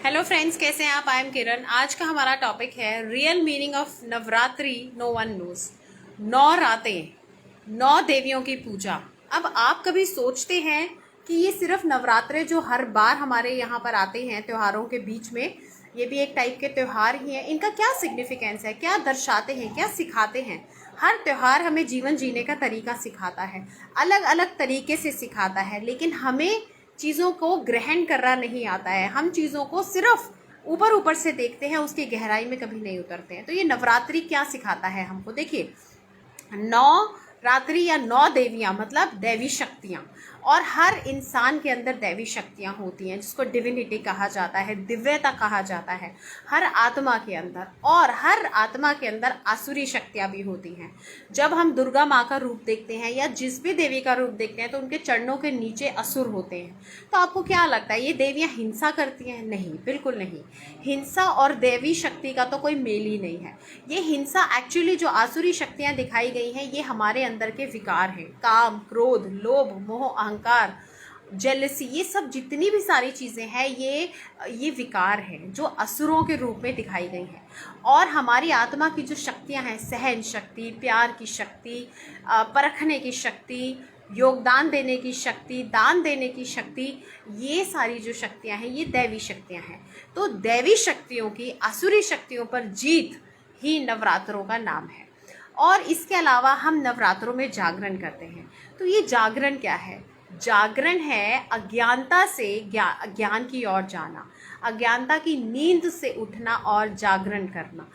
Hello friends, कैसे हैं आप? I am Kiran. आज का हमारा टॉपिक है real meaning of Navratri no one knows. 9 रातें, 9 देवियों की पूजा। अब आप कभी सोचते हैं कि ये सिर्फ नवरात्रे जो हर बार हमारे यहाँ पर आते हैं त्योहारों के बीच में, ये भी एक टाइप के त्योहार ही हैं, इनका क्या सिग्निफिकेंस है, क्या दर्शाते हैं, क्या सिखाते हैं? हर त्योहार हमें जीवन जीने का तरीका सिखाता है, अलग अलग तरीके से सिखाता है, लेकिन हमें चीज़ों को ग्रहण करना नहीं आता है। हम चीज़ों को सिर्फ ऊपर ऊपर से देखते हैं, उसकी गहराई में कभी नहीं उतरते हैं। तो ये नवरात्रि क्या सिखाता है हमको? देखिए, 9 रात्रि या 9 देवियाँ मतलब दैवी शक्तियाँ, और हर इंसान के अंदर दैवी शक्तियाँ होती हैं, जिसको डिविनिटी कहा जाता है, दिव्यता कहा जाता है, हर आत्मा के अंदर। और हर आत्मा के अंदर आसुरी शक्तियाँ भी होती हैं। जब हम दुर्गा माँ का रूप देखते हैं या जिस भी देवी का रूप देखते हैं, तो उनके चरणों के नीचे असुर होते हैं। तो आपको क्या लगता है, ये देवियाँ हिंसा करती हैं? नहीं, बिल्कुल नहीं। हिंसा और देवी शक्ति का तो कोई मेल ही नहीं है। ये हिंसा एक्चुअली जो आसुरी शक्तियाँ दिखाई गई हैं, ये हमारे अंदर के विकार हैं। काम, क्रोध, लोभ, मोह, अहंकार, जेलसी, ये सब जितनी भी सारी चीज़ें हैं, ये विकार हैं जो असुरों के रूप में दिखाई गई हैं। और हमारी आत्मा की जो शक्तियां हैं, सहन शक्ति, प्यार की शक्ति, परखने की शक्ति, योगदान देने की शक्ति, दान देने की शक्ति, ये सारी जो शक्तियां हैं, ये दैवी शक्तियां हैं। तो दैवी शक्तियों की आसुरी शक्तियों पर जीत ही नवरात्रों का नाम है। और इसके अलावा हम नवरात्रों में जागरण करते हैं। तो ये जागरण क्या है? जागरण है अज्ञानता से ज्ञान की ओर जाना, अज्ञानता की नींद से उठना और जागरण करना।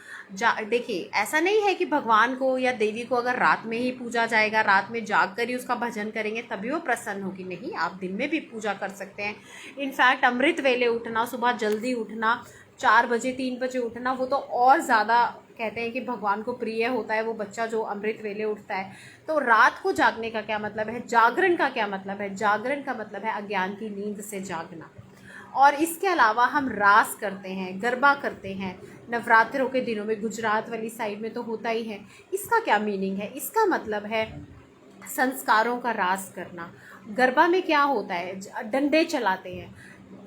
देखिए, ऐसा नहीं है कि भगवान को या देवी को अगर रात में ही पूजा जाएगा, रात में जाग कर ही उसका भजन करेंगे तभी वो प्रसन्न होगी। नहीं, आप दिन में भी पूजा कर सकते हैं। इनफैक्ट अमृत वेले उठना, सुबह जल्दी उठना, 4 बजे 3 बजे उठना, वो तो और ज़्यादा कहते हैं कि भगवान को प्रिय होता है वो बच्चा जो अमृत वेले उठता है। तो रात को जागने का क्या मतलब है? जागरण का क्या मतलब है? जागरण का मतलब है अज्ञान की नींद से जागना। और इसके अलावा हम रास करते हैं, गरबा करते हैं नवरात्रों के दिनों में। गुजरात वाली साइड में तो होता ही है। इसका क्या मीनिंग है? इसका मतलब है संस्कारों का रास करना। गरबा में क्या होता है? डंडे चलाते हैं,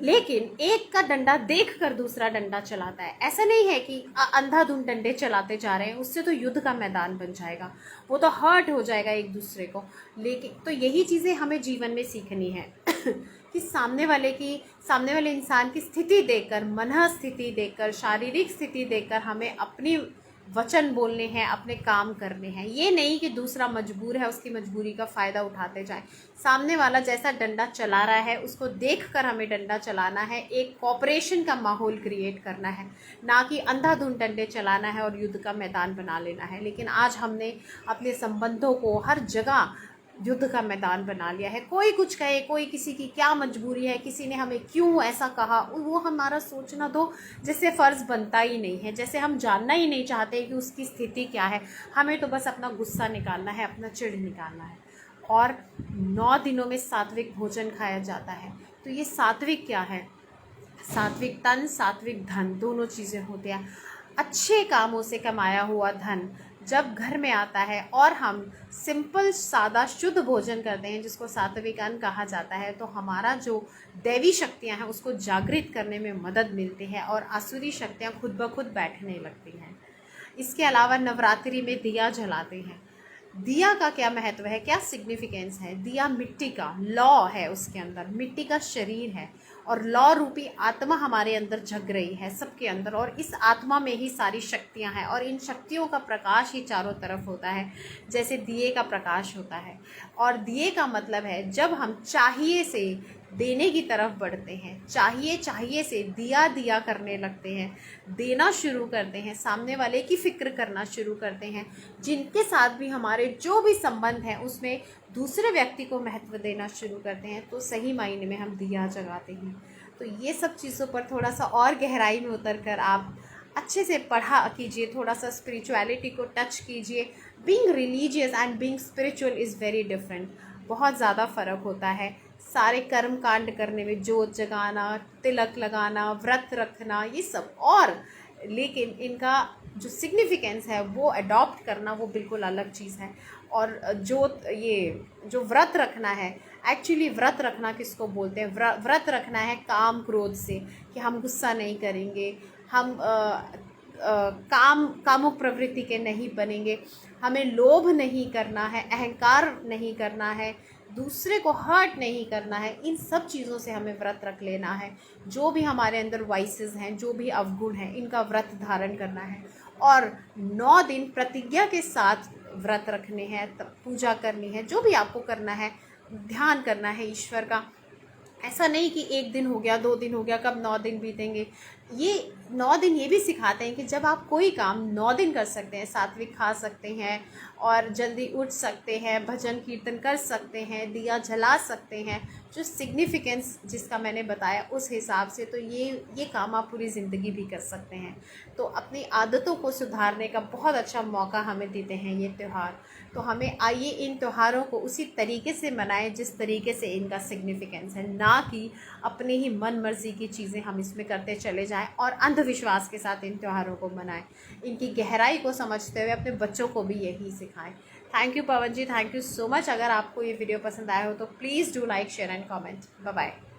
लेकिन एक का डंडा देखकर दूसरा डंडा चलाता है। ऐसा नहीं है कि अंधाधुंध डंडे चलाते जा रहे हैं, उससे तो युद्ध का मैदान बन जाएगा, वो तो हर्ट हो जाएगा एक दूसरे को। लेकिन तो यही चीज़ें हमें जीवन में सीखनी है कि सामने वाले इंसान की स्थिति देखकर, मन स्थिति देखकर, शारीरिक स्थिति देखकर हमें अपनी वचन बोलने हैं, अपने काम करने हैं। ये नहीं कि दूसरा मजबूर है, उसकी मजबूरी का फ़ायदा उठाते जाएं। सामने वाला जैसा डंडा चला रहा है, उसको देखकर हमें डंडा चलाना है। एक कॉपरेशन का माहौल क्रिएट करना है, ना कि अंधाधुंध डंडे चलाना है और युद्ध का मैदान बना लेना है। लेकिन आज हमने अपने संबंधों को हर जगह युद्ध का मैदान बना लिया है। कोई कुछ कहे, कोई किसी की क्या मजबूरी है, किसी ने हमें क्यों ऐसा कहा, वो हमारा सोचना तो जैसे फ़र्ज़ बनता ही नहीं है, जैसे हम जानना ही नहीं चाहते कि उसकी स्थिति क्या है। हमें तो बस अपना गुस्सा निकालना है, अपना चिढ़ निकालना है। और 9 दिनों में सात्विक भोजन खाया जाता है। तो ये सात्विक क्या है? सात्विक तन, सात्विक धन, दोनों चीज़ें होती हैं। अच्छे कामों से कमाया हुआ धन जब घर में आता है और हम सिंपल सादा शुद्ध भोजन करते हैं, जिसको सात्विक अन्न कहा जाता है, तो हमारा जो दैवी शक्तियां हैं उसको जागृत करने में मदद मिलती है और आसुरी शक्तियां खुद ब खुद बैठने लगती हैं। इसके अलावा नवरात्रि में दिया जलाते हैं। दिया का क्या महत्व है, क्या सिग्निफिकेंस है? दिया मिट्टी का लौ है, उसके अंदर मिट्टी का शरीर है, और लौ रूपी आत्मा हमारे अंदर जग रही है, सबके अंदर। और इस आत्मा में ही सारी शक्तियां हैं, और इन शक्तियों का प्रकाश ही चारों तरफ होता है, जैसे दिए का प्रकाश होता है। और दिए का मतलब है जब हम चाहिए से देने की तरफ बढ़ते हैं, चाहिए से दिया दिया करने लगते हैं, देना शुरू करते हैं, सामने वाले की फ़िक्र करना शुरू करते हैं, जिनके साथ भी हमारे जो भी संबंध हैं उसमें दूसरे व्यक्ति को महत्व देना शुरू करते हैं, तो सही मायने में हम दिया जगाते हैं। तो ये सब चीज़ों पर थोड़ा सा और गहराई में उतर कर आप अच्छे से पढ़ा कीजिए, थोड़ा सा स्पिरिचुअलिटी को टच कीजिए। Being religious and being spiritual is very different. बहुत ज़्यादा फ़र्क होता है। सारे कर्म कांड करने में, जोत जगाना, तिलक लगाना, व्रत रखना, ये सब, और लेकिन इनका जो सिग्निफिकेंस है वो अडॉप्ट करना वो बिल्कुल अलग चीज़ है। और जो व्रत रखना है, एक्चुअली व्रत रखना किसको बोलते हैं? व्रत रखना है काम क्रोध से, कि हम गुस्सा नहीं करेंगे, हम कामुक प्रवृत्ति के नहीं बनेंगे, हमें लोभ नहीं करना है, अहंकार नहीं करना है, दूसरे को हर्ट नहीं करना है। इन सब चीज़ों से हमें व्रत रख लेना है। जो भी हमारे अंदर वाइसेस हैं, जो भी अवगुण हैं, इनका व्रत धारण करना है। और 9 दिन प्रतिज्ञा के साथ व्रत रखने हैं, तब पूजा करनी है, जो भी आपको करना है, ध्यान करना है ईश्वर का। ऐसा नहीं कि 1 दिन हो गया, 2 दिन हो गया, कब 9 दिन बीतेंगे। ये 9 दिन ये भी सिखाते हैं कि जब आप कोई काम 9 दिन कर सकते हैं, सात्विक खा सकते हैं और जल्दी उठ सकते हैं, भजन कीर्तन कर सकते हैं, दिया जला सकते हैं, जो सिग्निफिकेंस जिसका मैंने बताया उस हिसाब से, तो ये काम आप पूरी ज़िंदगी भी कर सकते हैं। तो अपनी आदतों को सुधारने का बहुत अच्छा मौका हमें देते हैं ये त्यौहार। तो हमें आइए इन त्योहारों को उसी तरीके से मनाएं जिस तरीके से इनका सिग्निफिकेंस है, ना कि अपनी ही मन मर्जी की चीज़ें हम इसमें करते चले जाएं और अंधविश्वास के साथ इन त्योहारों को मनाएं। इनकी गहराई को समझते हुए अपने बच्चों को भी यही सिखाएं। Thank you Pawan ji, thank you so much. अगर आपको ये वीडियो पसंद आया हो तो please do like, share and comment. Bye bye.